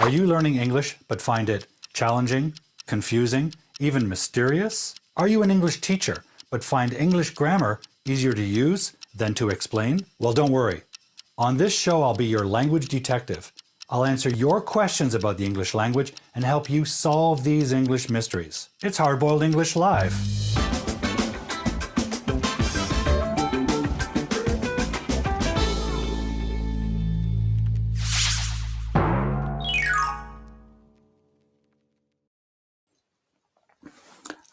Are you learning English but find it challenging, confusing, even mysterious? Are you an English teacher but find English grammar easier to use than to explain? Well, don't worry. On this show, I'll be your language detective. I'll answer your questions about the English language and help you solve these English mysteries. It's Hard-Boiled English Live.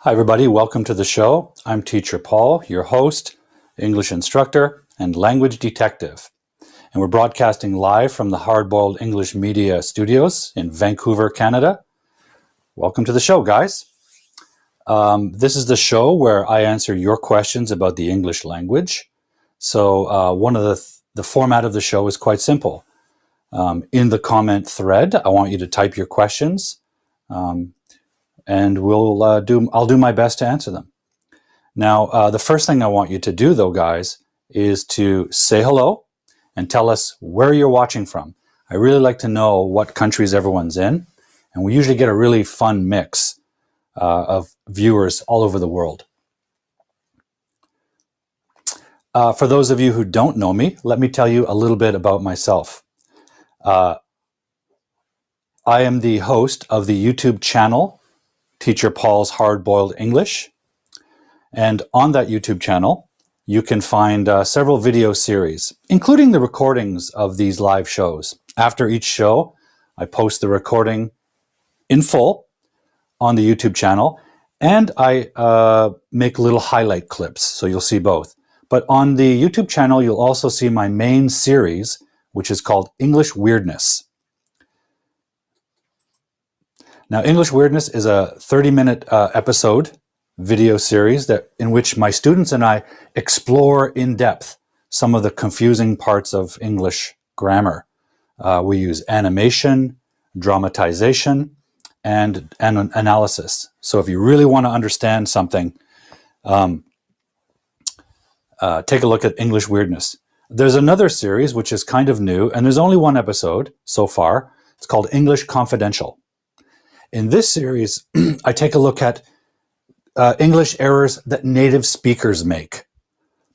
Hi everybody, welcome to the show. I'm Teacher Paul, your host, English instructor, and language detective. And we're broadcasting live from the Hard-Boiled English Media Studios in Vancouver, Canada. Welcome to the show, guys. This is the show where I answer your questions about the English language. So one of the format of the show is quite simple. In the comment thread, I want you to type your questions. And I'll do my best to answer them. Now, the first thing I want you to do, though, guys, is to say hello and tell us where you're watching from. I really like to know what countries everyone's in, and we usually get a really fun mix of viewers all over the world. For those of you who don't know me, let me tell you a little bit about myself. I am the host of the YouTube channel Teacher Paul's Hard-Boiled English. And on that YouTube channel, you can find several video series, including the recordings of these live shows. After each show, I post the recording in full on the YouTube channel, and I make little highlight clips, so you'll see both. But on the YouTube channel, you'll also see my main series, which is called English Weirdness. Now, English Weirdness is a 30-minute episode video series in which my students and I explore in depth some of the confusing parts of English grammar. We use animation, dramatization, and analysis. So if you really want to understand something, take a look at English Weirdness. There's another series which is kind of new, and there's only one episode so far. It's called English Confidential. In this series, I take a look at English errors that native speakers make,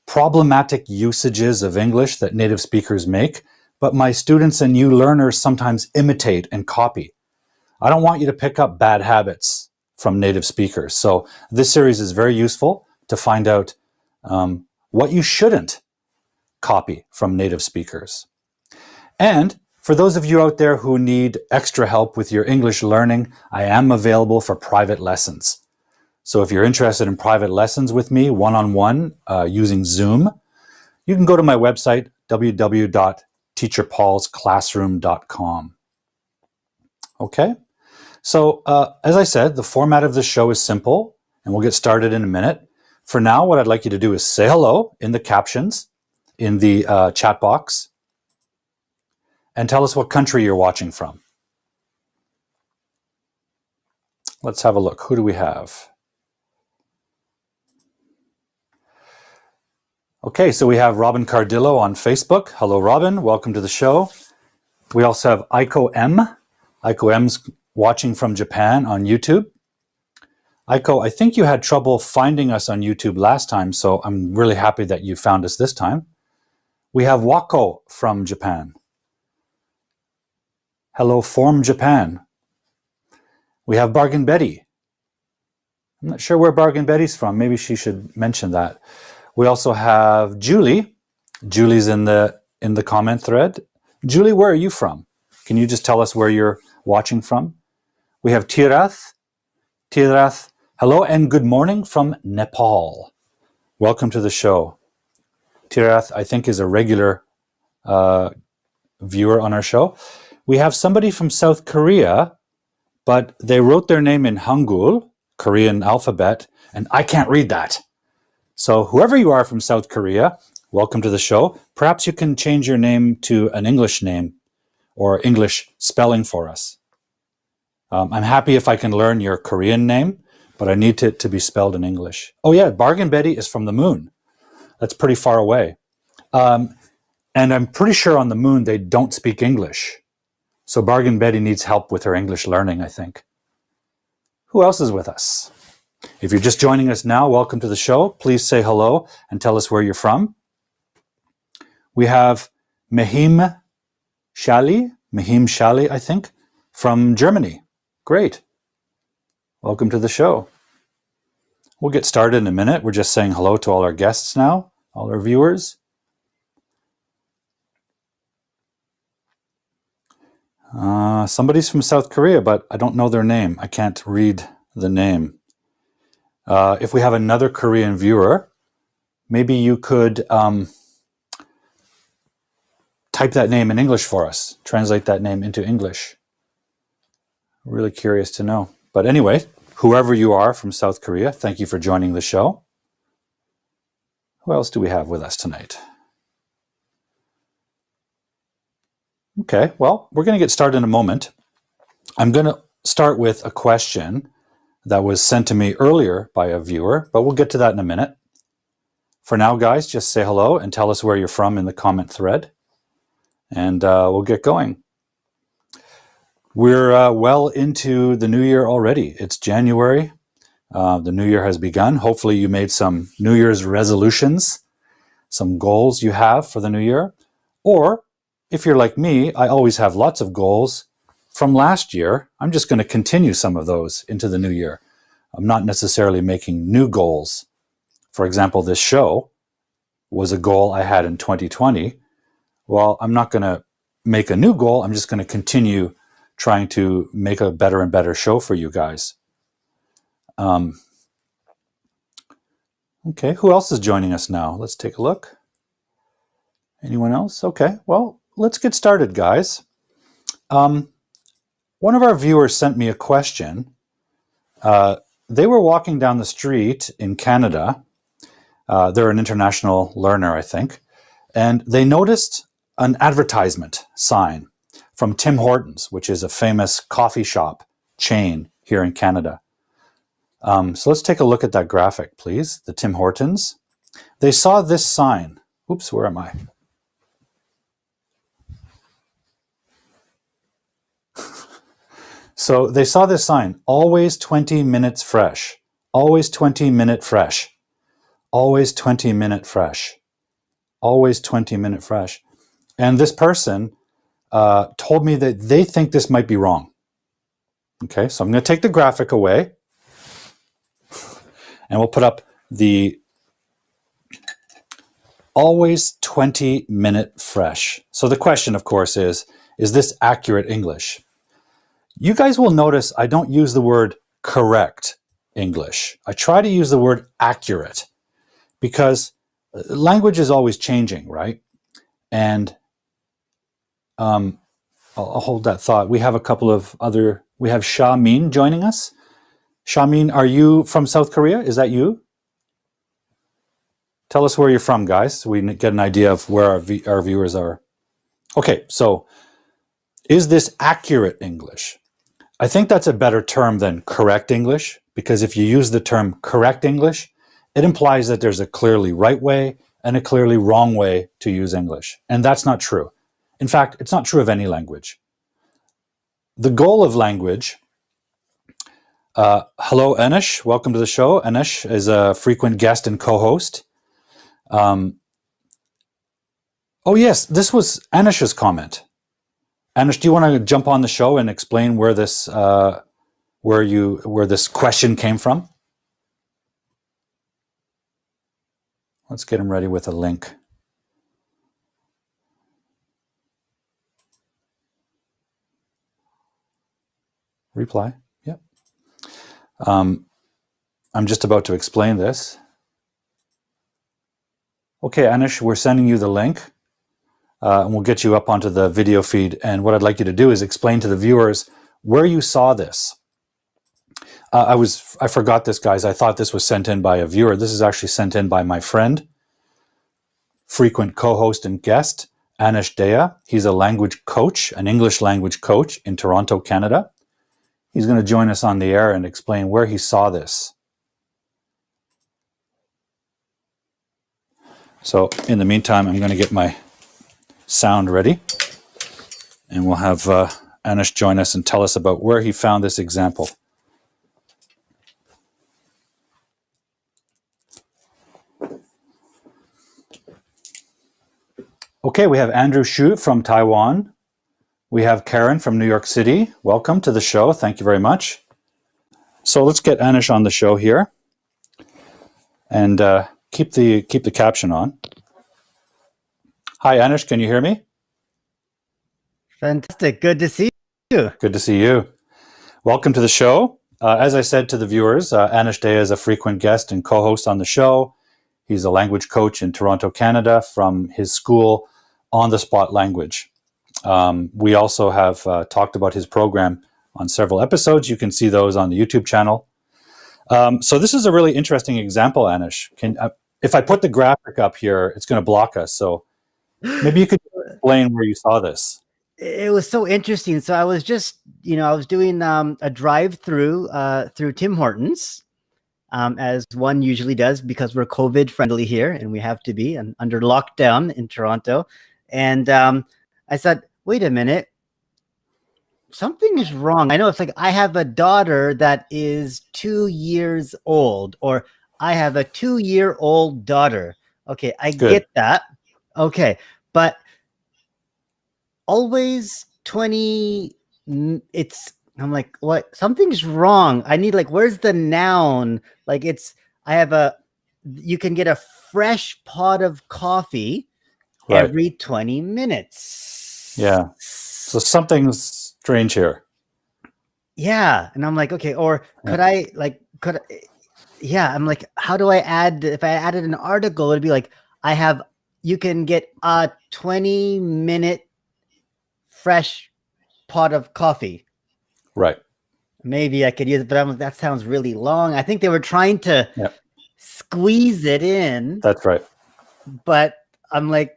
problematic usages of English that native speakers make, but my students and you learners sometimes imitate and copy. I don't want you to pick up bad habits from native speakers. So this series is very useful to find out what you shouldn't copy from native speakers. And for those of you out there who need extra help with your English learning, I am available for private lessons. So if you're interested in private lessons with me, one-on-one, using Zoom, you can go to my website, www.teacherpaulsclassroom.com. Okay? So as I said, the format of the show is simple, and we'll get started in a minute. For now, what I'd like you to do is say hello in the captions, in the chat box, and tell us what country you're watching from. Let's have a look. Who do we have? Okay, so we have Robin Cardillo on Facebook. Hello, Robin. Welcome to the show. We also have Aiko M. Aiko M's watching from Japan on YouTube. Aiko, I think you had trouble finding us on YouTube last time, so I'm really happy that you found us this time. We have Wako from Japan. Hello, from Japan. We have Bargain Betty. I'm not sure where Bargain Betty's from. Maybe she should mention that. We also have Julie. Julie's in the comment thread. Julie, where are you from? Can you just tell us where you're watching from? We have Tirath. Tirath, hello and good morning from Nepal. Welcome to the show. Tirath, I think, is a regular viewer on our show. We have somebody from South Korea, but they wrote their name in Hangul, Korean alphabet, and I can't read that. So whoever you are from South Korea, welcome to the show. Perhaps you can change your name to an English name or English spelling for us. I'm happy if I can learn your Korean name, but I need it to be spelled in English. Oh yeah, Bargain Betty is from the moon. That's pretty far away. And I'm pretty sure on the moon they don't speak English. So Bargain Betty needs help with her English learning, I think. Who else is with us? If you're just joining us now, welcome to the show. Please say hello and tell us where you're from. We have Mehim Shali, I think, from Germany. Great. Welcome to the show. We'll get started in a minute. We're just saying hello to all our guests now, all our viewers. Somebody's from South Korea, but I don't know their name. I can't read the name. If we have another Korean viewer, maybe you could type that name in English for us. Translate that name into English. Really curious to know. But anyway, whoever you are from South Korea, thank you for joining the show. Who else do we have with us tonight? Okay, well, we're going to get started in a moment. I'm going to start with a question that was sent to me earlier by a viewer, but we'll get to that in a minute. For now, guys, just say hello and tell us where you're from in the comment thread, and we'll get going. We're well into the new year already. It's January. The new year has begun. Hopefully you made some New Year's resolutions, some goals you have for the new year. Or if you're like me, I always have lots of goals from last year. I'm just going to continue some of those into the new year. I'm not necessarily making new goals. For example, this show was a goal I had in 2020. Well, I'm not going to make a new goal. I'm just going to continue trying to make a better and better show for you guys. Okay, who else is joining us now? Let's take a look. Anyone else? Okay, well, let's get started, guys. One of our viewers sent me a question. They were walking down the street in Canada. They're an international learner, I think. And they noticed an advertisement sign from Tim Hortons, which is a famous coffee shop chain here in Canada. So let's take a look at that graphic, please. The Tim Hortons. They saw this sign. Oops, where am I? So they saw this sign, always 20 minutes fresh, always 20-minute fresh, always 20-minute fresh, always 20-minute fresh. And this person told me that they think this might be wrong. Okay, so I'm going to take the graphic away and we'll put up the always 20-minute fresh. So the question, of course, is this accurate English? You guys will notice I don't use the word correct English. I try to use the word accurate because language is always changing, right? And I'll hold that thought. We have a couple of other, we have Sha Min joining us. Sha Min, are you from South Korea? Is that you? Tell us where you're from, guys, so we get an idea of where our viewers are. Okay, so is this accurate English? I think that's a better term than correct English, because if you use the term correct English, it implies that there's a clearly right way and a clearly wrong way to use English. And that's not true. In fact, it's not true of any language. The goal of language, hello Anesh, welcome to the show. Anesh is a frequent guest and co-host. Oh yes, this was Anesh's comment. Anesh, do you want to jump on the show and explain where this where this question came from? Let's get him ready with a link. Reply. Yep. I'm just about to explain this. Okay, Anesh, we're sending you the link. And we'll get you up onto the video feed. And what I'd like you to do is explain to the viewers where you saw this. I forgot this, guys. I thought this was sent in by a viewer. This is actually sent in by my friend, frequent co-host and guest, Anesh Daya. He's a language coach, an English language coach in Toronto, Canada. He's going to join us on the air and explain where he saw this. So in the meantime, I'm going to get my sound ready, and we'll have Anesh join us and tell us about where he found this example. Okay, we have Andrew Xu from Taiwan. We have Karen from New York City. Welcome to the show. Thank you very much. So let's get Anesh on the show here, and keep the caption on. Hi, Anesh. Can you hear me? Fantastic. Good to see you. Good to see you. Welcome to the show. As I said to the viewers, Anesh Daya is a frequent guest and co-host on the show. He's a language coach in Toronto, Canada, from his school, On the Spot Language. We also have talked about his program on several episodes. You can see those on the YouTube channel. So this is a really interesting example, Anesh. If I put the graphic up here, it's going to block us. So maybe you could explain where you saw this. It was so interesting. So I was just, I was doing a drive-through through Tim Hortons, as one usually does, because we're COVID friendly here and we have to be and under lockdown in Toronto. And I said, wait a minute, something is wrong. I know it's like I have a daughter that is 2 years old, or I have a 2-year-old daughter. Okay, I get that. Okay, but always 20, I'm like, what? Something's wrong. I need, like, where's the noun? Like, you can get a fresh pot of coffee every 20 minutes. Yeah. So something's strange here. Yeah. And I'm like, okay, or I'm like, how do I add, if I added an article, it'd be like, you can get a 20-minute fresh pot of coffee. Right. Maybe I could use it, but I'm like, that sounds really long. I think they were trying to squeeze it in. That's right. But I'm like,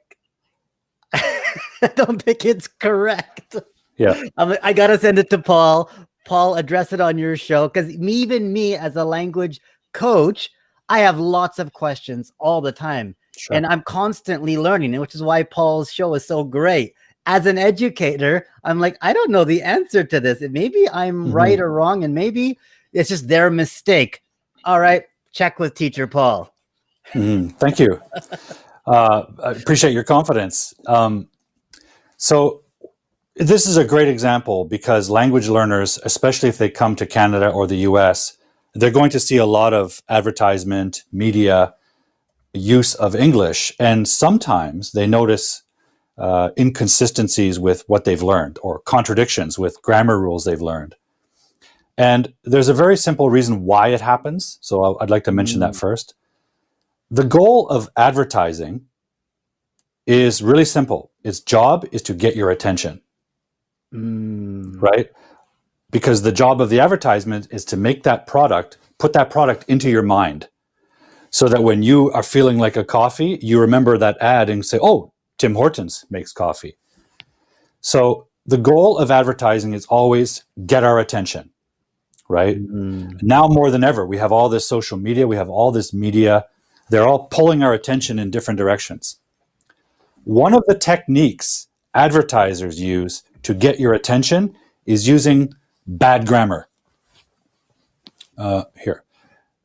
I don't think it's correct. Yeah. I'm like, I got to send it to Paul. Paul, address it on your show. Because even me as a language coach, I have lots of questions all the time. Sure. And I'm constantly learning, which is why Paul's show is so great. As an educator, I'm like, I don't know the answer to this. Maybe I'm right or wrong, and maybe it's just their mistake. All right, check with Teacher Paul. Thank you. I appreciate your confidence. So this is a great example because language learners, especially if they come to Canada or the US, they're going to see a lot of advertisement, media, use of English, and sometimes they notice inconsistencies with what they've learned or contradictions with grammar rules they've learned. And there's a very simple reason why it happens. So I'd like to mention that first. The goal of advertising is really simple. Its job is to get your attention, right? Because the job of the advertisement is to make that product, put that product into your mind so that when you are feeling like a coffee, you remember that ad and say, oh, Tim Hortons makes coffee. So the goal of advertising is always get our attention, right? Now more than ever, we have all this social media, we have all this media. They're all pulling our attention in different directions. One of the techniques advertisers use to get your attention is using bad grammar. Here.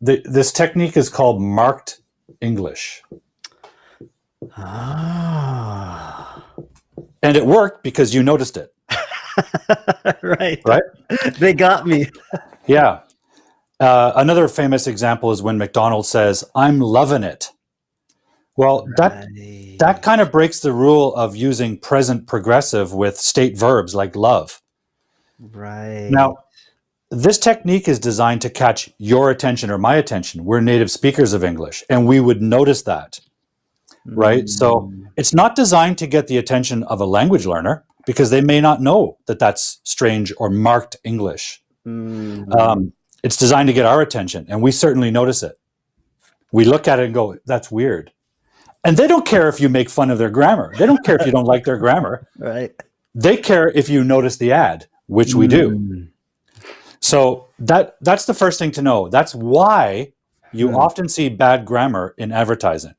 This technique is called marked English. And it worked because you noticed it. Right. Right? They got me. Yeah. Another famous example is when McDonald's says, I'm loving it. Well, that kind of breaks the rule of using present progressive with state verbs like love. Right. Now, this technique is designed to catch your attention or my attention. We're native speakers of English, and we would notice that, right? So it's not designed to get the attention of a language learner because they may not know that that's strange or marked English. It's designed to get our attention, and we certainly notice it. We look at it and go, that's weird. And they don't care if you make fun of their grammar. They don't care if you don't like their grammar. Right. They care if you notice the ad, which we do. So that's the first thing to know. That's why you often see bad grammar in advertising.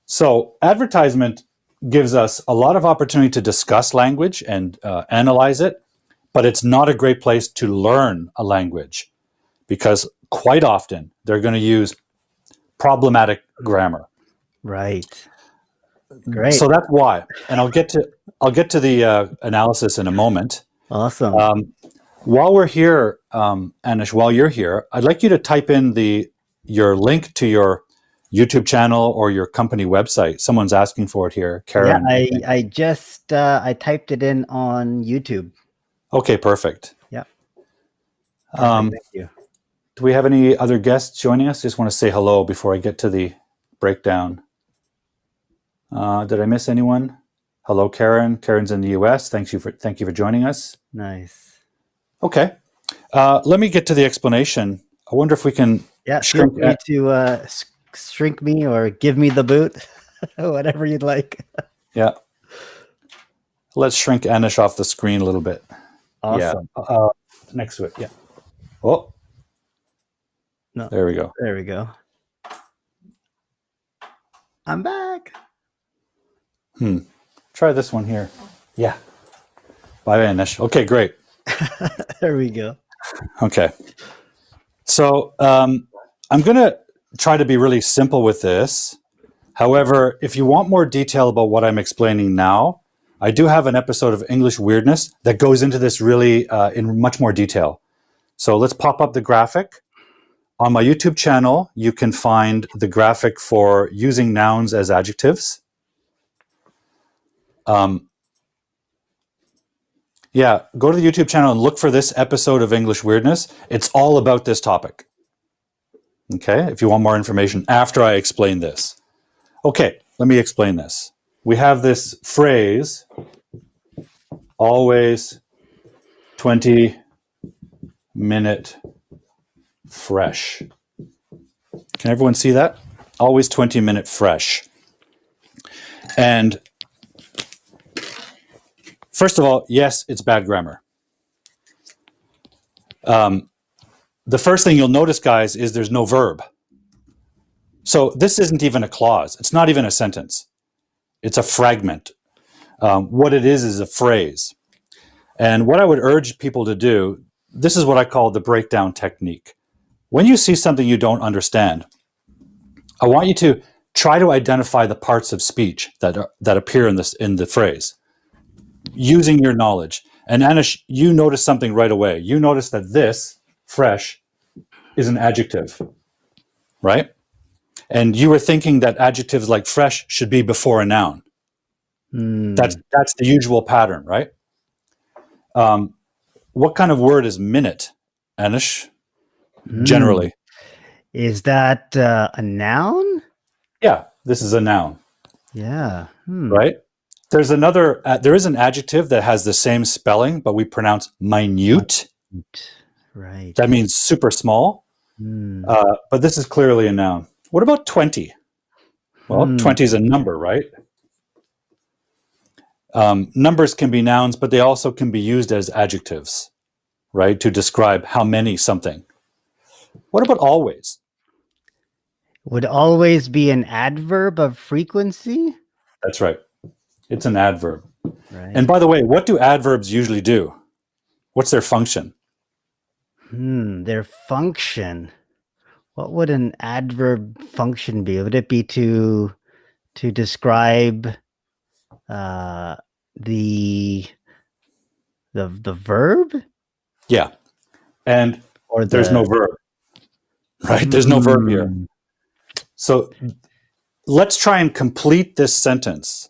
So advertisement gives us a lot of opportunity to discuss language and analyze it, but it's not a great place to learn a language because quite often they're going to use problematic grammar. Right. Great. So that's why, and I'll get to the analysis in a moment. Awesome. While we're here, Anish, while you're here, I'd like you to type in your link to your YouTube channel or your company website. Someone's asking for it here, Karen. Yeah, I just I typed it in on YouTube. Okay, perfect. Yeah. Perfect, thank you. Do we have any other guests joining us? Just want to say hello before I get to the breakdown. Did I miss anyone? Hello, Karen. Karen's in the US. Thank you for joining us. Nice. Okay. Let me get to the explanation. I wonder if we can feel free to shrink me or give me the boot, whatever you'd like. Yeah. Let's shrink Anish off the screen a little bit. Awesome. Yeah. Next to it. Yeah. Oh. No. There we go. There we go. I'm back. Try this one here. Yeah. Bye, Anish. Okay, great. There we go. Okay. So I'm going to try to be really simple with this. However, if you want more detail about what I'm explaining now, I do have an episode of English Weirdness that goes into this really in much more detail. So let's pop up the graphic. On my YouTube channel, you can find the graphic for using nouns as adjectives. Yeah, go to the YouTube channel and look for this episode of English Weirdness. It's all about this topic. Okay, if you want more information after I explain this. Okay, let me explain this. We have this phrase, always 20-minute fresh. Can everyone see that? Always 20-minute fresh. And first of all, yes, it's bad grammar. The first thing you'll notice, guys, is there's no verb. So this isn't even a clause. It's not even a sentence. It's a fragment. What it is a phrase. And what I would urge people to do, this is what I call the breakdown technique. When you see something you don't understand, I want you to try to identify the parts of speech that appear in the phrase, using your knowledge. And Anish, you noticed something right away. You noticed that this, fresh, is an adjective, right? And you were thinking that adjectives like fresh should be before a noun. That's the usual pattern, right? What kind of word is minute, Anish, generally? Is that a noun? Yeah, this is a noun. Yeah. Right? There's another, there is an adjective that has the same spelling, but we pronounce minute. Right. That means super small. But this is clearly a noun. What about 20? Well, 20 is a number, right? Numbers can be nouns, but they also can be used as adjectives, right? To describe how many something. What about always? Would always be an adverb of frequency? That's right. It's an adverb. Right. And by the way, what do adverbs usually do? What's their function? Their function. What would an adverb function be? Would it be to describe the verb? Yeah. And there's no verb. Right? There's no verb here. So let's try and complete this sentence.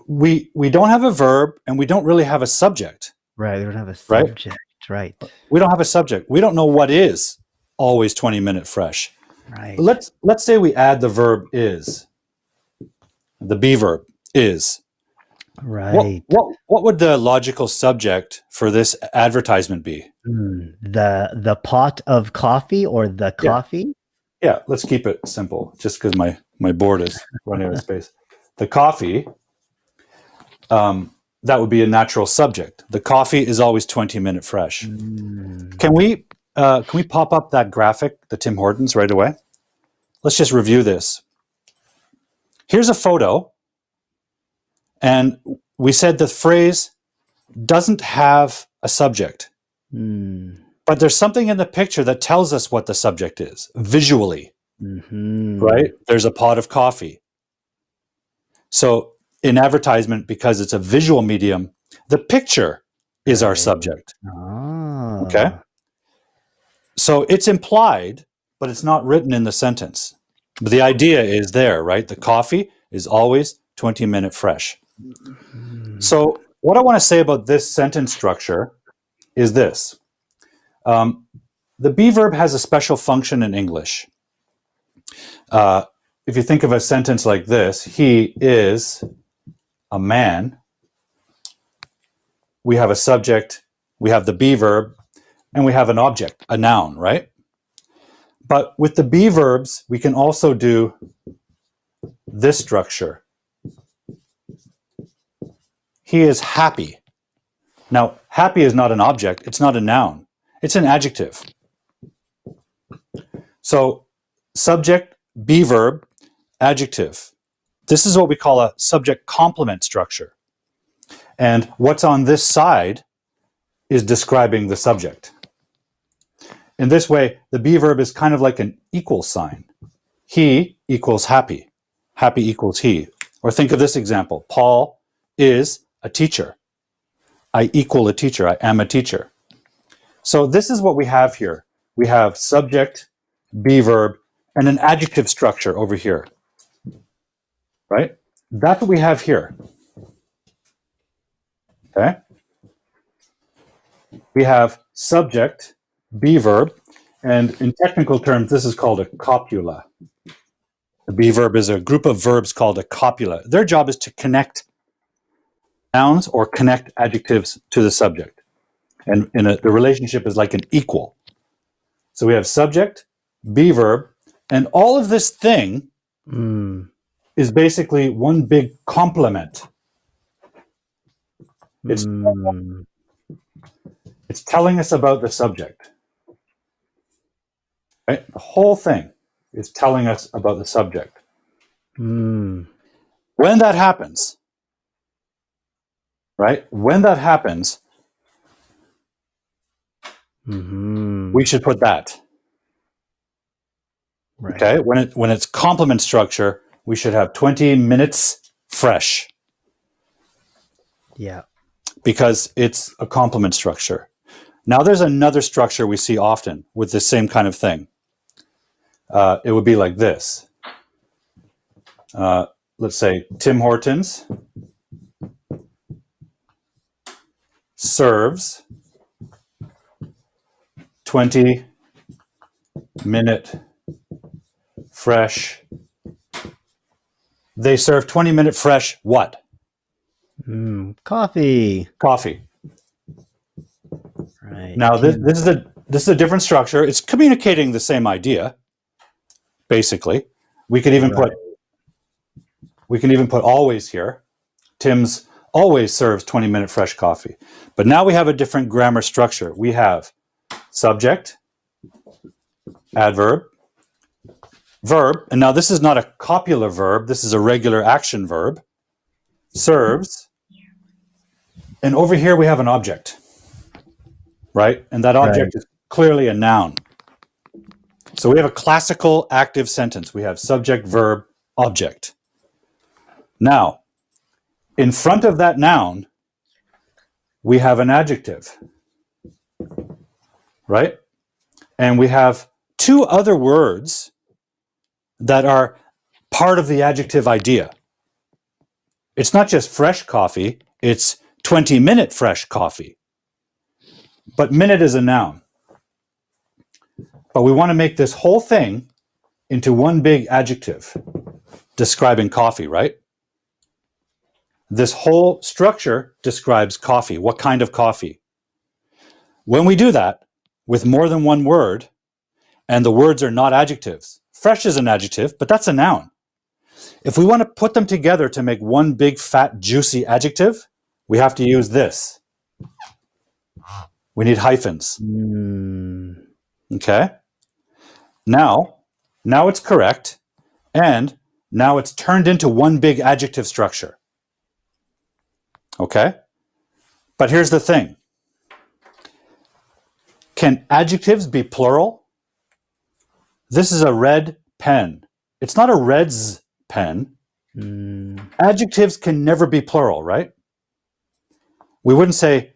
We don't have a verb and we don't really have a subject. Right. We don't have a subject. Right. We don't have a subject. We don't know what is always 20-minute fresh. Right. Let's say we add the verb is. The be verb is. Right. What would the logical subject for this advertisement be? The pot of coffee or the coffee? Yeah, let's keep it simple, just because my board is running out of space. The coffee, that would be a natural subject. The coffee is always 20-minute fresh. Can we pop up that graphic, the Tim Hortons, right away? Let's just review this. Here's a photo And we said the phrase doesn't have a subject. But there's something in the picture that tells us what the subject is, visually. Right? There's a pot of coffee. So in advertisement, because it's a visual medium, the picture is our subject. Okay? So it's implied, but it's not written in the sentence. But the idea is there, right? The coffee is always 20-minute fresh. So what I want to say about this sentence structure is this. The be verb has a special function in English. If you think of a sentence like this, he is a man, we have a subject, we have the be verb, and we have an object, a noun, right? But with the be verbs, we can also do this structure. He is happy. Now, happy is not an object, it's not a noun, it's an adjective. So, subject, be verb, adjective. This is what we call a subject complement structure. And what's on this side is describing the subject. In this way, the be verb is kind of like an equal sign. He equals happy. Happy equals he. Or think of this example. Paul is a teacher. I equal a teacher. I am a teacher. So this is what we have here. We have subject, be verb, and an adjective structure over here. Right? That's what we have here. Okay? We have subject, be verb, and in technical terms, this is called a copula. The be verb is a group of verbs called a copula. Their job is to connect nouns or connect adjectives to the subject. And the relationship is like an equal. So we have subject, be verb, and all of this thing is basically one big complement. It's telling us about the subject. Right? The whole thing is telling us about the subject. When that happens, right? When that happens, we should put that. Right. Okay? When it's complement structure, we should have 20 minutes fresh. Yeah. Because it's a complement structure. Now there's another structure we see often with the same kind of thing. It would be like this. Let's say Tim Hortons serves 20-minute fresh. They serve 20-minute fresh what? Coffee. Coffee. Right. Now this is a different structure. It's communicating the same idea. Basically, we can even put always here. Tim's always serves 20-minute fresh coffee. But now we have a different grammar structure. We have subject, adverb, verb, and now this is not a copular verb, this is a regular action verb, serves, and over here we have an object, right? And that object is clearly a noun. So we have a classical active sentence. We have subject, verb, object. Now, in front of that noun, we have an adjective, right? And we have two other words that are part of the adjective idea. It's not just fresh coffee, it's 20-minute fresh coffee. But minute is a noun. But we want to make this whole thing into one big adjective describing coffee, right? This whole structure describes coffee. What kind of coffee? When we do that with more than one word, and the words are not adjectives, fresh is an adjective, but that's a noun. If we want to put them together to make one big, fat, juicy adjective, we have to use this. We need hyphens. Okay? Now it's correct, and now it's turned into one big adjective structure. Okay? But here's the thing. Can adjectives be plural? This is a red pen. It's not a red's pen. Adjectives can never be plural, right? We wouldn't say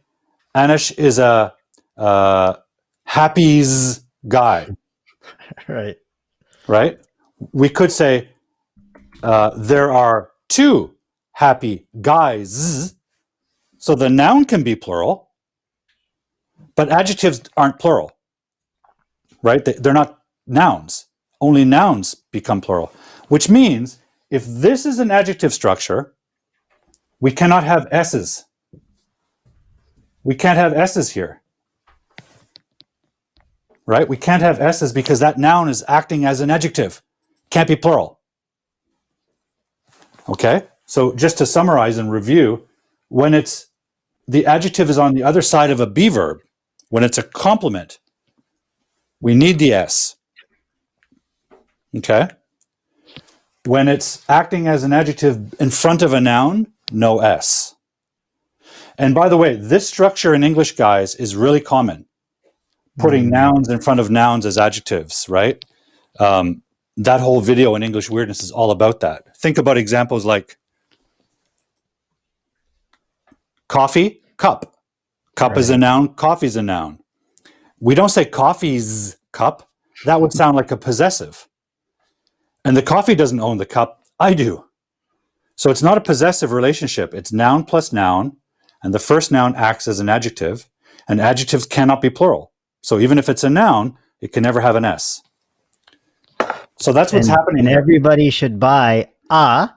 Anesh is a happy's guy. Right. Right? We could say there are two happy guys. So the noun can be plural, but adjectives aren't plural. Right? They're not nouns. Only nouns become plural, which means if this is an adjective structure, we cannot have S's. We can't have S's here. Right? We can't have S's because that noun is acting as an adjective. Can't be plural. Okay? So just to summarize and review, when the adjective is on the other side of a be verb, when it's a complement, we need the S. Okay? When it's acting as an adjective in front of a noun, no S. And by the way, this structure in English, guys, is really common. Putting nouns in front of nouns as adjectives, right? That whole video in English Weirdness is all about that. Think about examples like coffee, cup. Cup is a noun, coffee's a noun. We don't say coffee's cup. That would sound like a possessive. And the coffee doesn't own the cup. I do. So it's not a possessive relationship. It's noun plus noun. And the first noun acts as an adjective. And adjectives cannot be plural. So even if it's a noun, it can never have an S. So that's what's happening. And everybody should buy a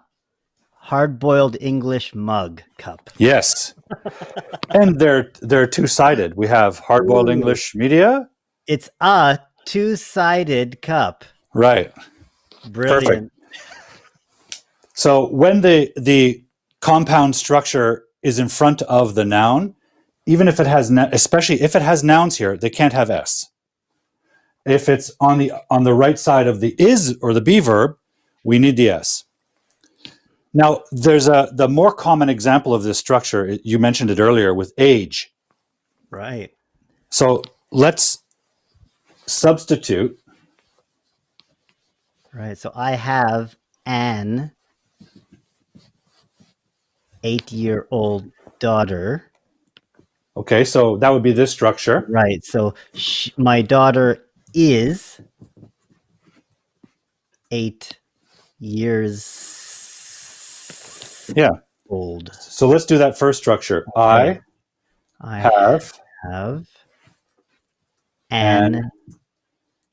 hard-boiled English mug cup. Yes. And they're two-sided. We have hard-boiled English media. It's a two-sided cup. Right. Brilliant. Perfect. So when the compound structure is in front of the noun, even if it has, especially if it has nouns here, they can't have S. If it's on the right side of the is or the be verb, we need the S. Now, there's the more common example of this structure. You mentioned it earlier with age. Right. So let's substitute. Right. So I have an 8-year-old daughter. Okay, so that would be this structure. Right. So my daughter is 8 years old. So let's do that first structure. Okay. I have an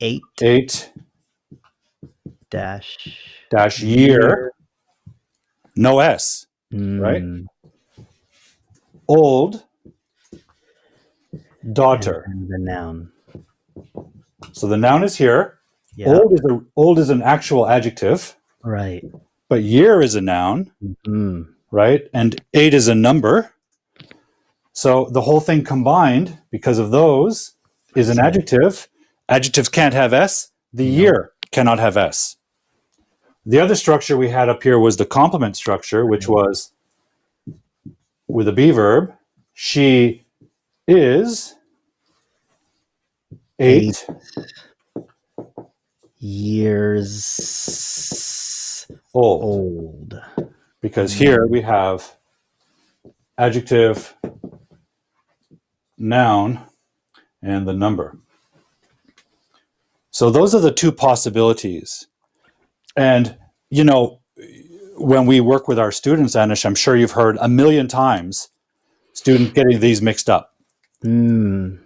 8 dash year, no S, right? Old daughter. And the noun. So the noun is here. Yep. Old is an actual adjective. Right. But year is a noun, right? And 8 is a number. So the whole thing combined, because of those, is an adjective. Adjectives can't have S. The year cannot have S. The other structure we had up here was the complement structure, which was with a be verb. She is 8 years old. Because here we have adjective, noun, and the number. So those are the two possibilities. And, you know, when we work with our students, Anesh, I'm sure you've heard a million times students getting these mixed up. Anesh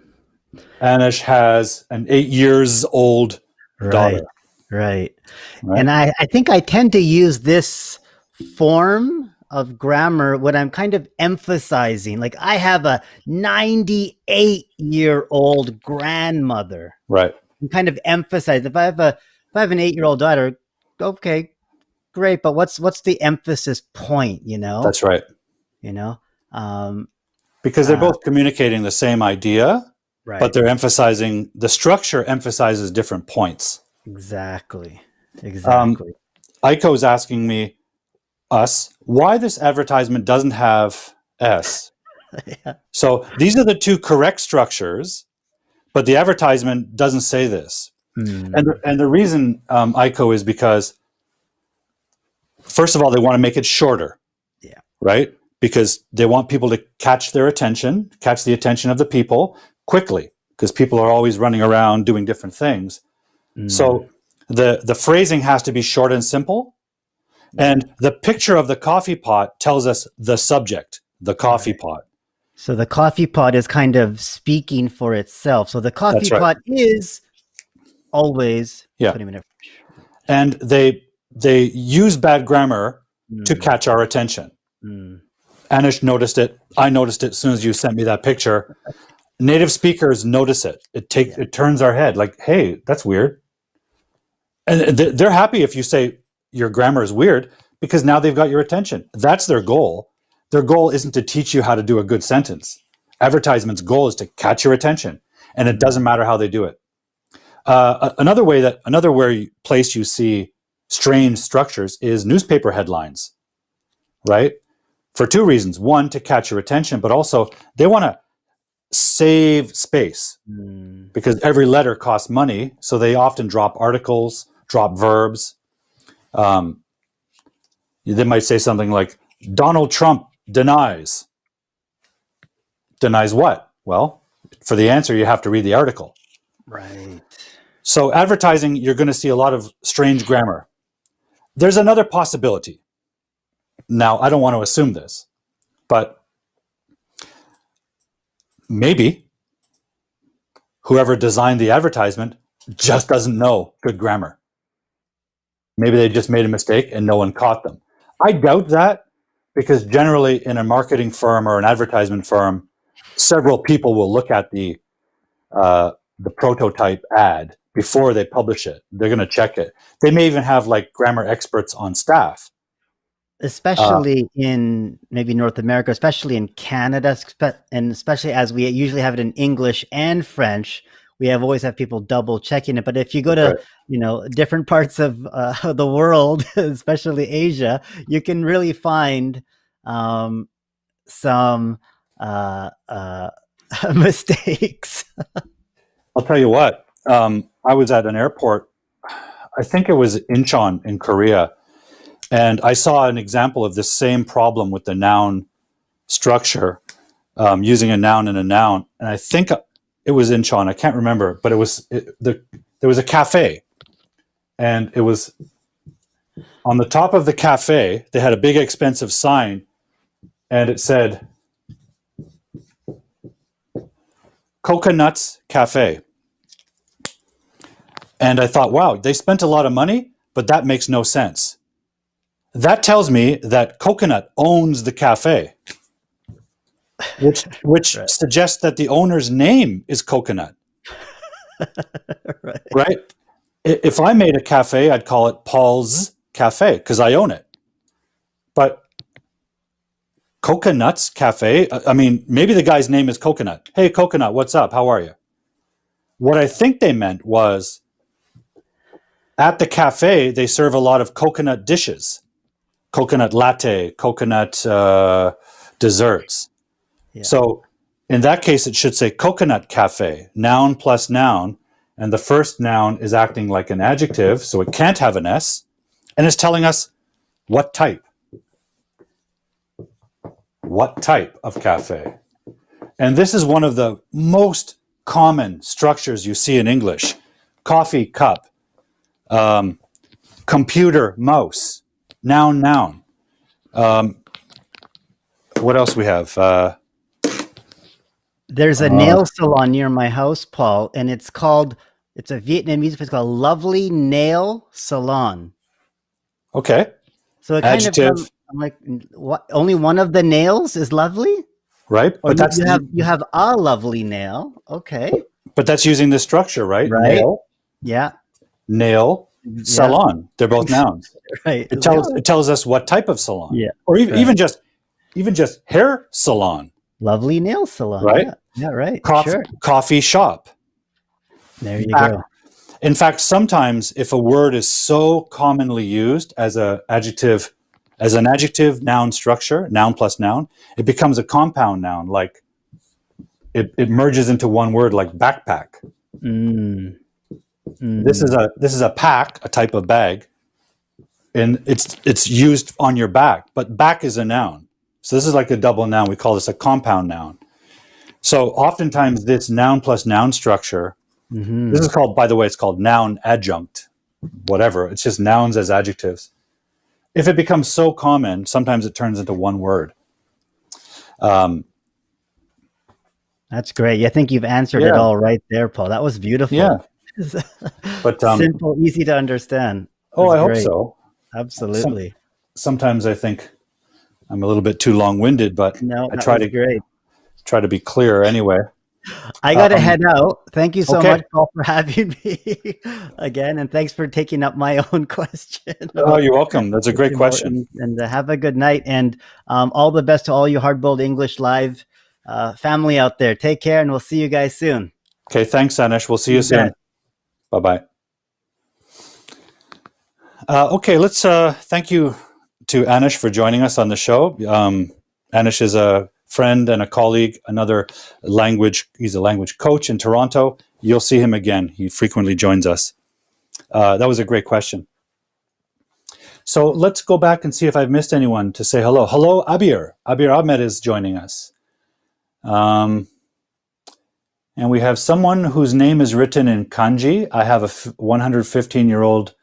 has an 8 years old daughter. Right. And I think I tend to use this form of grammar when I'm kind of emphasizing, like I have a 98-year-old grandmother. Right. I'm kind of emphasize if I have an 8-year-old daughter, okay, great, but what's the emphasis point, you know? That's right. You know? Because they're both communicating the same idea, right. But they're emphasizing, the structure emphasizes different points. Exactly. Aiko's asking us why this advertisement doesn't have S. Yeah. So these are the two correct structures, but the advertisement doesn't say this. And the reason, ICO, is because, first of all, they want to make it shorter. Yeah. Right? Because they want people to catch the attention of the people quickly, because people are always running around doing different things. So the phrasing has to be short and simple. And the picture of the coffee pot tells us the subject, the coffee pot. So the coffee pot is kind of speaking for itself. So the coffee That's right. pot is always Yeah. putting in a And they use bad grammar to catch our attention. Anesh noticed it. I noticed it as soon as you sent me that picture. Native speakers notice it. It turns our head like, hey, that's weird. And they're happy if you say your grammar is weird, because now they've got your attention. That's their goal. Their goal isn't to teach you how to do a good sentence. Advertisement's goal is to catch your attention, and it doesn't matter how they do it. Another place you see strange structures is newspaper headlines, right? For two reasons. One, to catch your attention, but also they want to save space because every letter costs money. So they often drop articles, drop verbs. They might say something like, Donald Trump denies. Denies what? Well, for the answer, you have to read the article. Right. So advertising, you're going to see a lot of strange grammar. There's another possibility. Now, I don't want to assume this, but maybe whoever designed the advertisement just doesn't know good grammar. Maybe they just made a mistake and no one caught them. I doubt that, because generally in a marketing firm or an advertisement firm, several people will look at the prototype ad before they publish it. They're going to check it. They may even have like grammar experts on staff. Especially in maybe North America, especially in Canada, and especially as we usually have it in English and French, we always have people double checking it. But if you go to different parts of the world, especially Asia, you can really find some mistakes. I'll tell you what. I was at an airport. I think it was Incheon in Korea. And I saw an example of this same problem with the noun structure, using a noun and a noun. And I think it was Incheon. I can't remember, but there was a cafe, and it was on the top of the cafe. They had a big expensive sign, and it said Coconuts Cafe. And I thought, wow, they spent a lot of money, but that makes no sense. That tells me that Coconut owns the cafe, which Right. suggests that the owner's name is Coconut. Right? If I made a cafe, I'd call it Paul's Cafe because I own it. But Coconuts Cafe, I mean, maybe the guy's name is Coconut. Hey, Coconut, what's up? How are you? What I think they meant was, at the cafe, they serve a lot of coconut dishes. Coconut latte, coconut desserts. Yeah. So in that case, it should say Coconut Cafe, noun plus noun. And the first noun is acting like an adjective, so it can't have an S. And it's telling us what type. What type of cafe? And this is one of the most common structures you see in English. Coffee cup, computer, mouse, noun, noun. What else we have? There's a nail salon near my house, Paul, and it's a Vietnamese place called Lovely Nail Salon. Okay. So it Adjective. kind of, I'm like, what? Only one of the nails is lovely, Right? or But you have a lovely nail. Okay. But that's using the structure, right? Right. Nail, Yeah. nail, salon. They're both nouns. Right. It tells us what type of salon. Yeah. Or even just hair salon. Lovely nail salon. Right? Yeah, right. Coffee shop. There you go. In fact, sometimes if a word is so commonly used as an adjective as an adjective noun structure, noun plus noun, it becomes a compound noun, like it merges into one word, like backpack. Mm. This is a pack, a type of bag, and it's used on your back, but back is a noun. So this is like a double noun. We call this a compound noun. So oftentimes this noun plus noun structure, this is called, by the way, it's called noun adjunct, whatever. It's just nouns as adjectives. If it becomes so common, sometimes it turns into one word. That's great. I think you've answered it all right there, Paul. That was beautiful. Yeah. But simple, easy to understand. Oh, That's I hope great. so. Absolutely. Sometimes I think I'm a little bit too long-winded, but No, I that try was great. try to be clear anyway. I got to head out. Thank you so okay. much, Paul, for having me again, and thanks for taking up my own question. Oh, you're welcome. That's a great question. And have a good night, and all the best to all you Hardboiled English Live family out there. Take care, and we'll see you guys soon. Okay, thanks, Anesh. We'll see you soon. Bye-bye. Okay, let's thank you to Anesh for joining us on the show. Anesh is a friend and a colleague, he's a language coach in Toronto. You'll see him again. He frequently joins us. That was a great question. So let's go back and see if I've missed anyone to say hello. Hello, Abir. Abir Ahmed is joining us. And we have someone whose name is written in kanji. I have a 115-year-old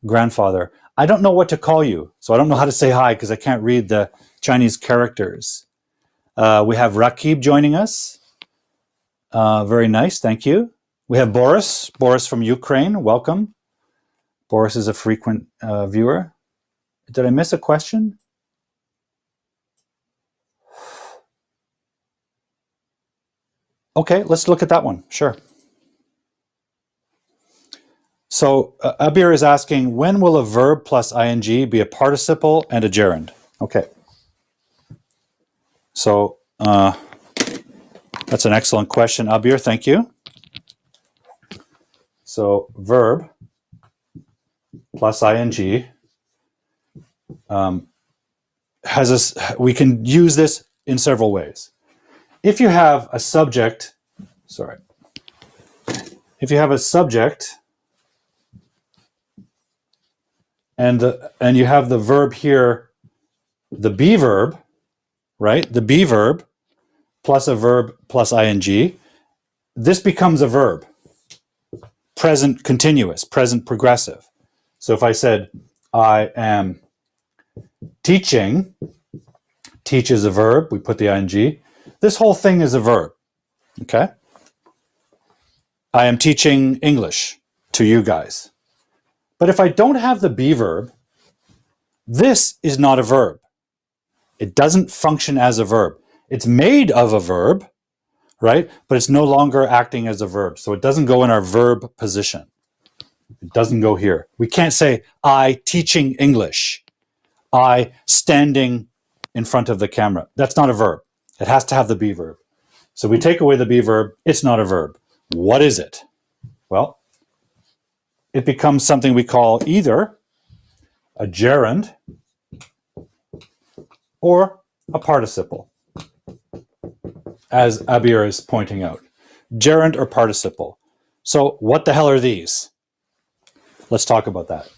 grandfather. I don't know what to call you, so I don't know how to say hi because I can't read the Chinese characters. We have Rakib joining us. Very nice, thank you. We have Boris from Ukraine. Welcome. Boris is a frequent viewer. Did I miss a question? Okay, let's look at that one. Sure. So Abir is asking, when will a verb plus ing be a participle and a gerund? Okay. So that's an excellent question, Abir. Thank you. So verb plus ing we can use this in several ways. If you have a subject, and you have the verb here, the be verb, right? The be verb plus a verb plus ing, this becomes a verb. Present continuous, present progressive. So if I said, I am teaching, teach is a verb, we put the ing. This whole thing is a verb, okay? I am teaching English to you guys. But if I don't have the be verb, this is not a verb. It doesn't function as a verb. It's made of a verb, right? But it's no longer acting as a verb. So it doesn't go in our verb position. It doesn't go here. We can't say, I teaching English. I standing in front of the camera. That's not a verb. It has to have the be verb. So we take away the be verb. It's not a verb. What is it? Well, it becomes something we call either a gerund or a participle, as Abir is pointing out. Gerund or participle. So what the hell are these? Let's talk about that.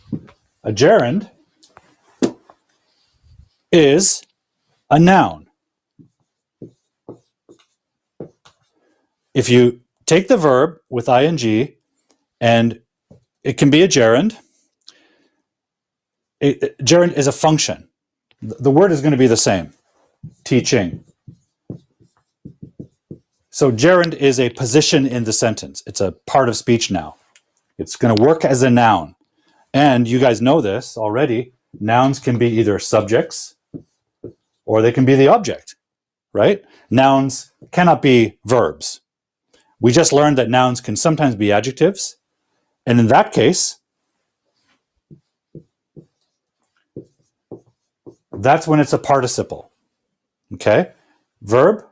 A gerund is a noun. If you take the verb with ing, and it can be a gerund. Gerund is a function. The word is going to be the same. Teaching. So gerund is a position in the sentence. It's a part of speech now. It's going to work as a noun. And you guys know this already. Nouns can be either subjects or they can be the object, right? Nouns cannot be verbs. We just learned that nouns can sometimes be adjectives. And in that case, that's when it's a participle. Okay? Verb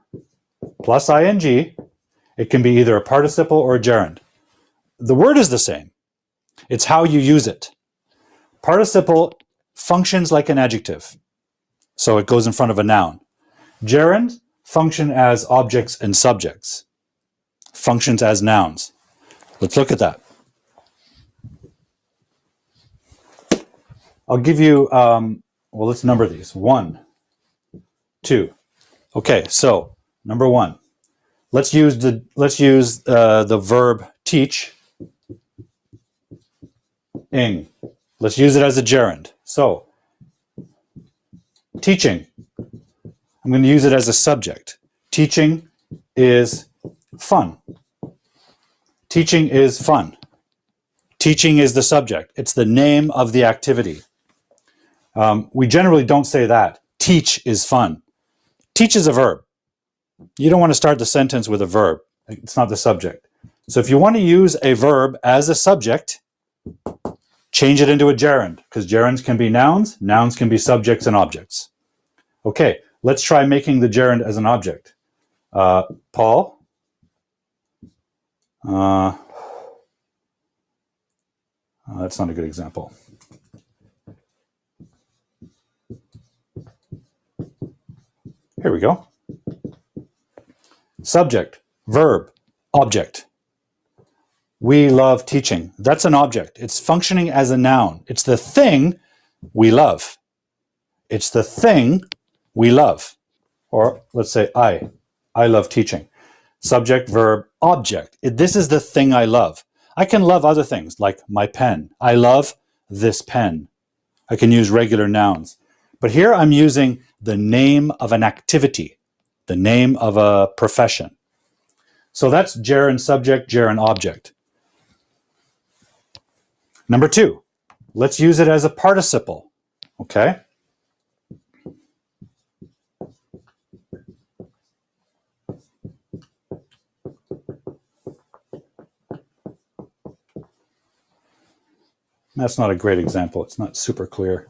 plus ing, it can be either a participle or a gerund. The word is the same. It's how you use it. Participle functions like an adjective. So it goes in front of a noun. Gerund function as objects and subjects. Functions as nouns. Let's look at that. I'll give you, well, let's number these. 1, 2. Okay, so number 1. Let's use the verb teach. Ing. Let's use it as a gerund. So, teaching. I'm going to use it as a subject. Teaching is fun. Teaching is fun. Teaching is the subject. It's the name of the activity. We generally don't say that. Teach is fun. Teach is a verb. You don't want to start the sentence with a verb. It's not the subject. So if you want to use a verb as a subject, change it into a gerund, because gerunds can be nouns. Nouns can be subjects and objects. Okay, let's try making the gerund as an object. Paul. That's not a good example. Here we go. Subject, verb, object. We love teaching. That's an object. It's functioning as a noun. It's the thing we love. It's the thing we love. Or let's say I love teaching. Subject, verb, object. This is the thing I love. I can love other things like my pen. I love this pen. I can use regular nouns. But here I'm using the name of an activity, the name of a profession. So that's gerund subject, gerund object. Number 2, let's use it as a participle. Okay? That's not a great example. It's not super clear.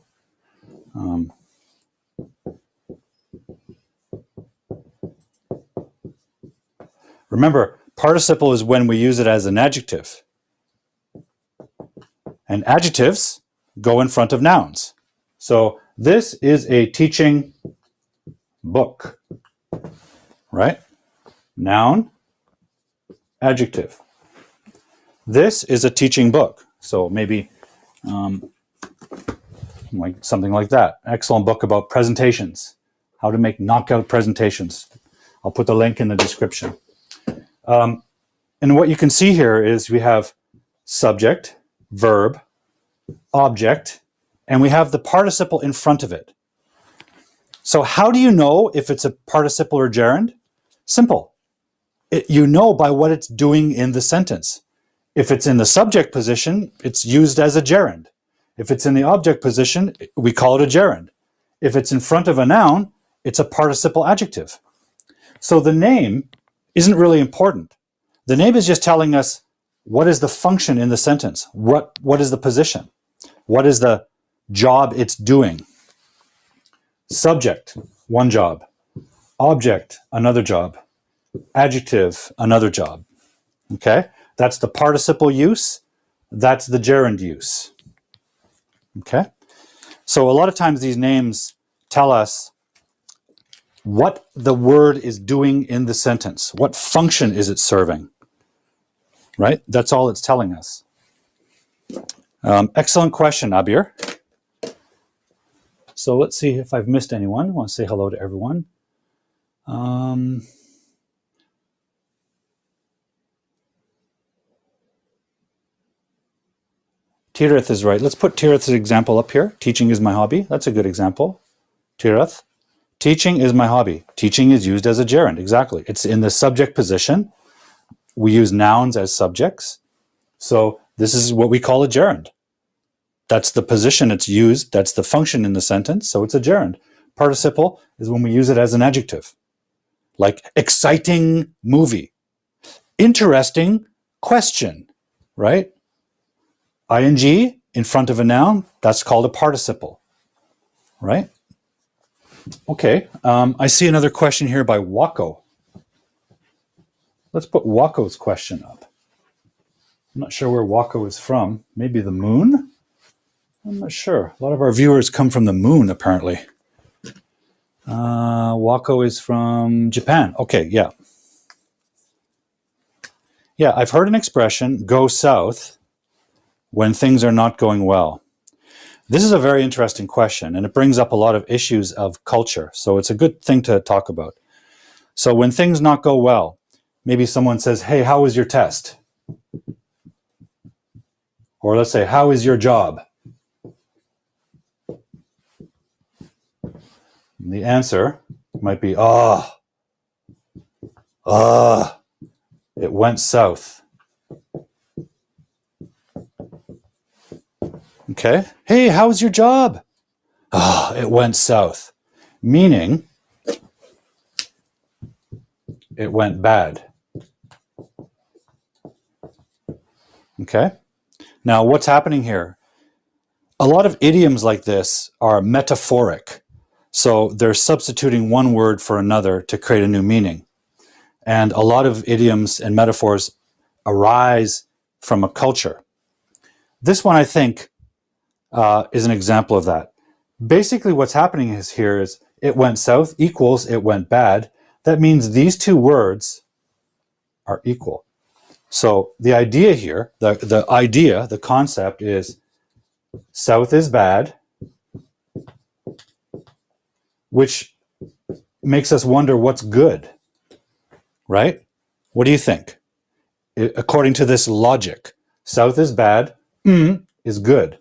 Remember, participle is when we use it as an adjective. And adjectives go in front of nouns. So this is a teaching book, right? Noun, adjective. This is a teaching book. So maybe like something like that. Excellent book about presentations, how to make knockout presentations. I'll put the link in the description. And what you can see here is we have subject, verb, object, and we have the participle in front of it. So how do you know if it's a participle or gerund? Simple. You know by what it's doing in the sentence. If it's in the subject position, it's used as a gerund. If it's in the object position, we call it a gerund. If it's in front of a noun, it's a participle adjective. So the name isn't really important. The name is just telling us what is the function in the sentence. What is the position? What is the job it's doing? Subject, one job. Object, another job. Adjective, another job. Okay? That's the participle use. That's the gerund use. Okay? So a lot of times these names tell us what the word is doing in the sentence. What function is it serving? Right? That's all it's telling us. Excellent question, Abir. So let's see if I've missed anyone. I want to say hello to everyone. Tirith is right. Let's put Tirith's example up here. Teaching is my hobby. That's a good example. Tirith. Teaching is my hobby. Teaching is used as a gerund. Exactly. It's in the subject position. We use nouns as subjects. So this is what we call a gerund. That's the position it's used. That's the function in the sentence. So it's a gerund. Participle is when we use it as an adjective. Like exciting movie. Interesting question. Right? ING in front of a noun. That's called a participle. Right? Okay. I see another question here by Wako. Let's put Wako's question up. I'm not sure where Wako is from. Maybe the moon? I'm not sure. A lot of our viewers come from the moon, apparently. Wako is from Japan. Okay, yeah. Yeah, I've heard an expression, go south, when things are not going well. This is a very interesting question, and it brings up a lot of issues of culture. So it's a good thing to talk about. So when things not go well, maybe someone says, hey, how was your test? Or let's say, how is your job? And the answer might be, it went south. Okay. Hey, how's your job? It went south. Meaning, it went bad. Okay. Now, what's happening here? A lot of idioms like this are metaphoric. So they're substituting one word for another to create a new meaning. And a lot of idioms and metaphors arise from a culture. This one, I think, is an example of that. Basically, what's happening here is it went south equals it went bad. That means these two words are equal. So the idea here, the concept is south is bad, which makes us wonder what's good, right? What do you think? According to this logic, south is bad, is good.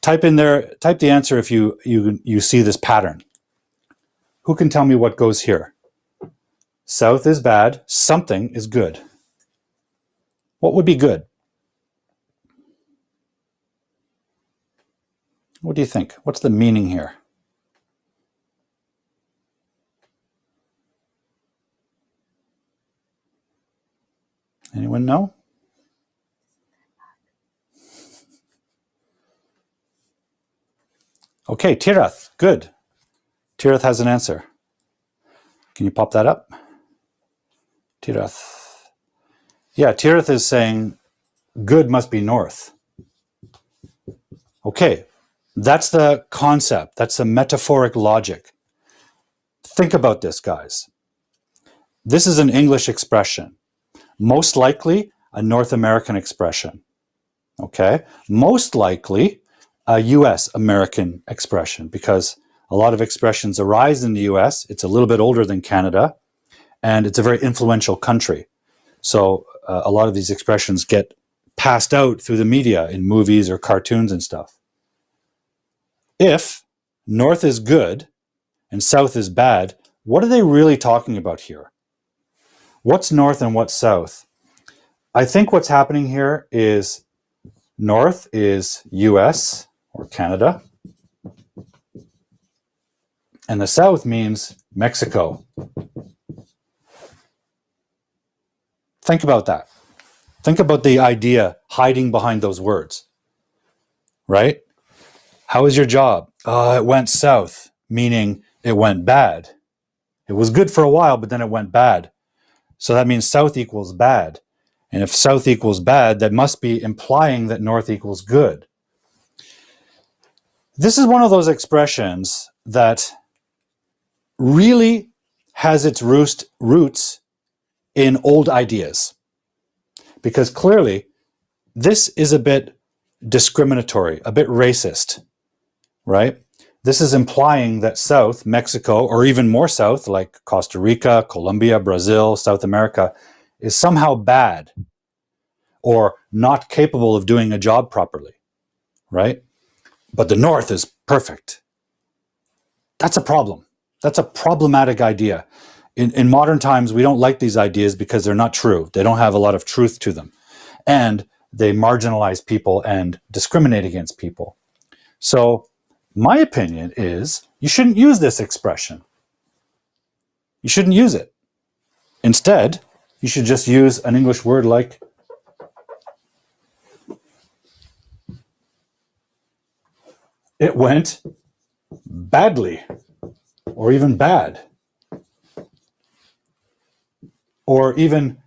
Type the answer if you see this pattern. Who can tell me what goes here? South is bad, something is good. What would be good? What do you think? What's the meaning here? Anyone know? Okay, Tirath, good. Tirath has an answer. Can you pop that up? Tirath. Yeah, Tirath is saying good must be north. Okay, that's the concept. That's the metaphoric logic. Think about this, guys. This is an English expression. Most likely a North American expression. Okay, most likely a US American expression, because a lot of expressions arise in the US. It's a little bit older than Canada, and it's a very influential country. So a lot of these expressions get passed out through the media in movies or cartoons and stuff. If north is good and south is bad, what are they really talking about here? What's north and what's south? I think what's happening here is north is US or Canada, and the south means Mexico. Think about that. Think about the idea hiding behind those words, right? How is your job? It went south, meaning it went bad. It was good for a while, but then it went bad. So that means south equals bad. And if south equals bad, that must be implying that north equals good. This is one of those expressions that really has its roots in old ideas. Because clearly, this is a bit discriminatory, a bit racist, right? This is implying that South, Mexico, or even more south, like Costa Rica, Colombia, Brazil, South America, is somehow bad or not capable of doing a job properly, right? But the North is perfect. That's a problem. That's a problematic idea. In modern times, we don't like these ideas because they're not true. They don't have a lot of truth to them. And they marginalize people and discriminate against people. So my opinion is you shouldn't use this expression. You shouldn't use it. Instead, you should just use an English word like it went badly, or even bad, or even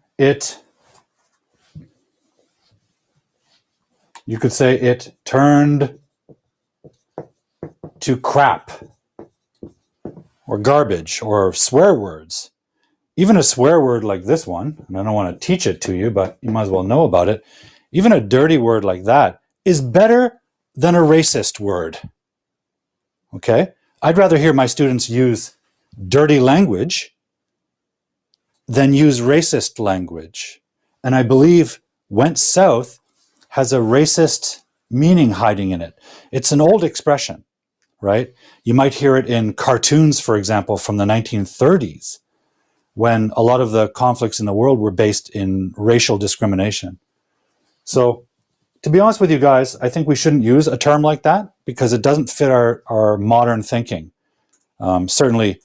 you could say it turned to crap, or garbage or swear words. Even a swear word like this one, and I don't want to teach it to you, but you might as well know about it. Even a dirty word like that is better than a racist word. Okay? I'd rather hear my students use dirty language than use racist language. And I believe went south has a racist meaning hiding in it. It's an old expression, right? You might hear it in cartoons, for example, from the 1930s, when a lot of the conflicts in the world were based in racial discrimination. So, to be honest with you guys, I think we shouldn't use a term like that because it doesn't fit our modern thinking. Certainly,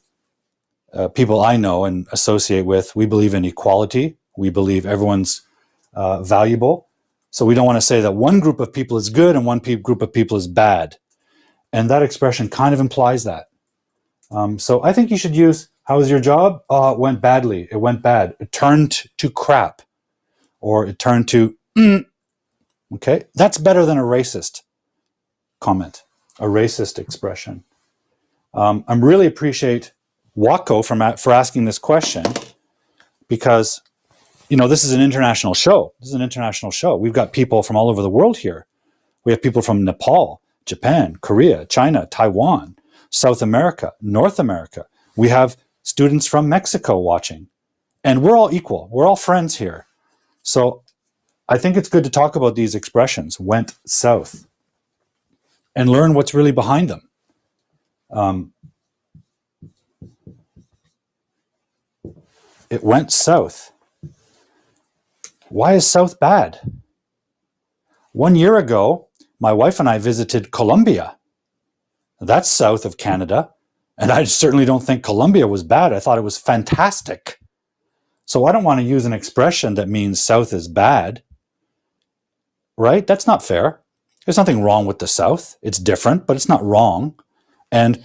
people I know and associate with, we believe in equality. We believe everyone's valuable. So we don't want to say that one group of people is good and one group of people is bad. And that expression kind of implies that. So I think you should use, how was your job? Oh, it went badly. It went bad. It turned to crap. Or it turned to, okay? That's better than a racist comment, a racist expression. I really appreciate Wako for asking this question because, you know, this is an international show. This is an international show. We've got people from all over the world here. We have people from Nepal, Japan, Korea, China, Taiwan, South America, North America. We have students from Mexico watching. And we're all equal. We're all friends here. So I think it's good to talk about these expressions, went south, and learn what's really behind them. It went south. Why is south bad? 1 year ago, my wife and I visited Colombia. That's south of Canada. And I certainly don't think Colombia was bad. I thought it was fantastic. So I don't want to use an expression that means south is bad. Right? That's not fair. There's nothing wrong with the south. It's different, but it's not wrong. And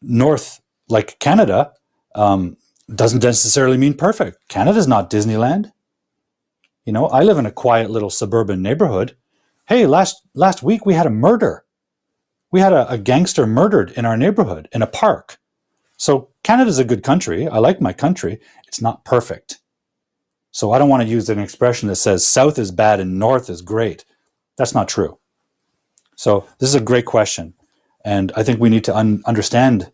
north, like Canada, doesn't necessarily mean perfect. Canada's not Disneyland. You know, I live in a quiet little suburban neighborhood. Hey, last week we had a murder. We had a gangster murdered in our neighborhood in a park. So Canada's a good country. I like my country. It's not perfect. So I don't want to use an expression that says south is bad and north is great. That's not true. So this is a great question. And I think we need to understand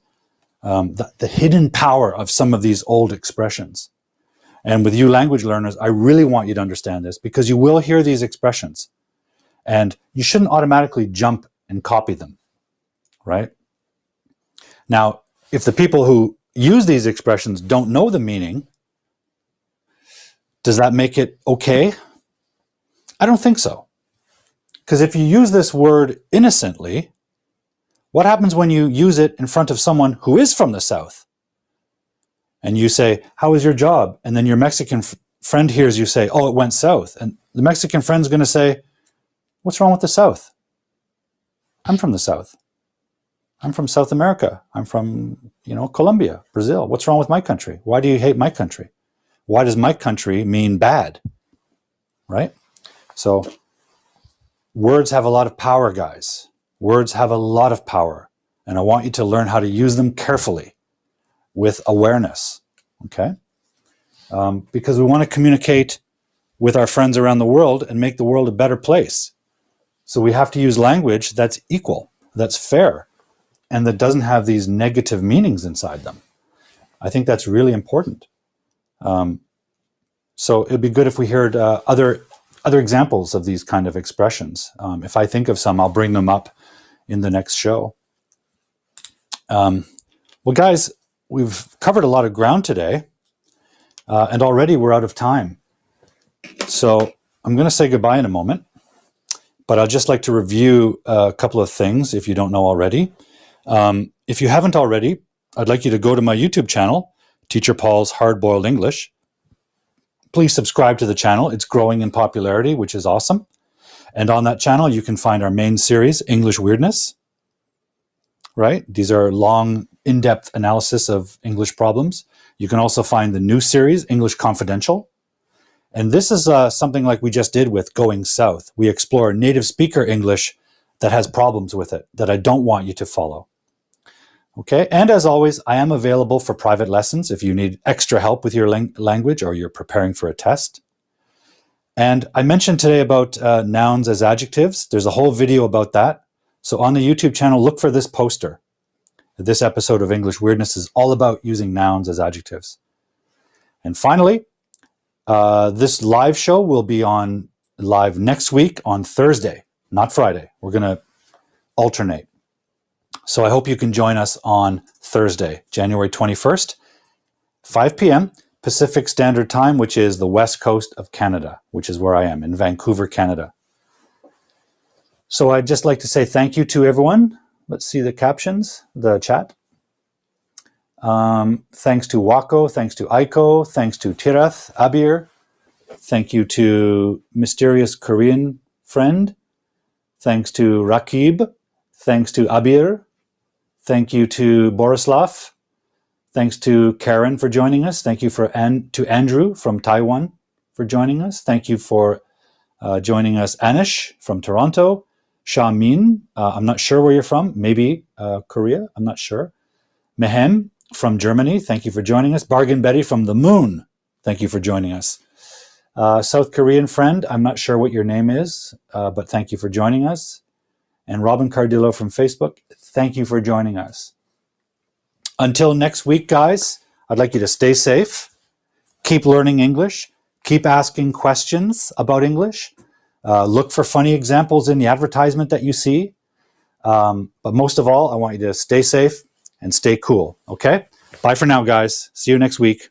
the hidden power of some of these old expressions. And with you language learners, I really want you to understand this because you will hear these expressions. And you shouldn't automatically jump and copy them, right? Now, if the people who use these expressions don't know the meaning, does that make it okay? I don't think so. Because if you use this word innocently, what happens when you use it in front of someone who is from the South? And you say, how was your job? And then your Mexican friend hears you say, oh, it went south. And the Mexican friend's going to say, what's wrong with the South? I'm from the South. I'm from South America. I'm from, Colombia, Brazil. What's wrong with my country? Why do you hate my country? Why does my country mean bad? Right? So words have a lot of power, guys. Words have a lot of power. And I want you to learn how to use them carefully with awareness. Okay? Because we want to communicate with our friends around the world and make the world a better place. So we have to use language that's equal, that's fair, and that doesn't have these negative meanings inside them. I think that's really important. So it'd be good if we heard other examples of these kind of expressions. If I think of some, I'll bring them up in the next show. Well, guys, we've covered a lot of ground today, and already we're out of time. So I'm going to say goodbye in a moment, but I'd just like to review a couple of things if you don't know already. If you haven't already, I'd like you to go to my YouTube channel, Teacher Paul's Hard-Boiled English. Please subscribe to the channel. It's growing in popularity, which is awesome. And on that channel, you can find our main series, English Weirdness. Right? These are long, in-depth analysis of English problems. You can also find the new series, English Confidential. And this is something like we just did with Going South. We explore native speaker English that has problems with it, that I don't want you to follow. Okay, and as always, I am available for private lessons if you need extra help with your language or you're preparing for a test. And I mentioned today about nouns as adjectives. There's a whole video about that. So on the YouTube channel, look for this poster. This episode of English Weirdness is all about using nouns as adjectives. And finally, this live show will be on live next week on Thursday, not Friday. We're going to alternate. So I hope you can join us on Thursday, January 21st, 5 p.m. Pacific Standard Time, which is the west coast of Canada, which is where I am, in Vancouver, Canada. So I'd just like to say thank you to everyone. Let's see the captions, the chat. Thanks to Wako, thanks to Aiko, thanks to Tirath, Abir. Thank you to Mysterious Korean Friend. Thanks to Rakib. Thanks to Abir. Thank you to Borislav. Thanks to Karen for joining us. Thank you to Andrew from Taiwan for joining us. Thank you for joining us, Anesh from Toronto. Sha Min, I'm not sure where you're from. Maybe Korea, I'm not sure. Mehem from Germany, thank you for joining us. Bargain Betty from the Moon, thank you for joining us. South Korean friend, I'm not sure what your name is, but thank you for joining us. And Robin Cardillo from Facebook, thank you for joining us. Until next week, guys, I'd like you to stay safe, keep learning English, keep asking questions about English, look for funny examples in the advertisement that you see. But most of all, I want you to stay safe and stay cool, okay? Bye for now, guys. See you next week.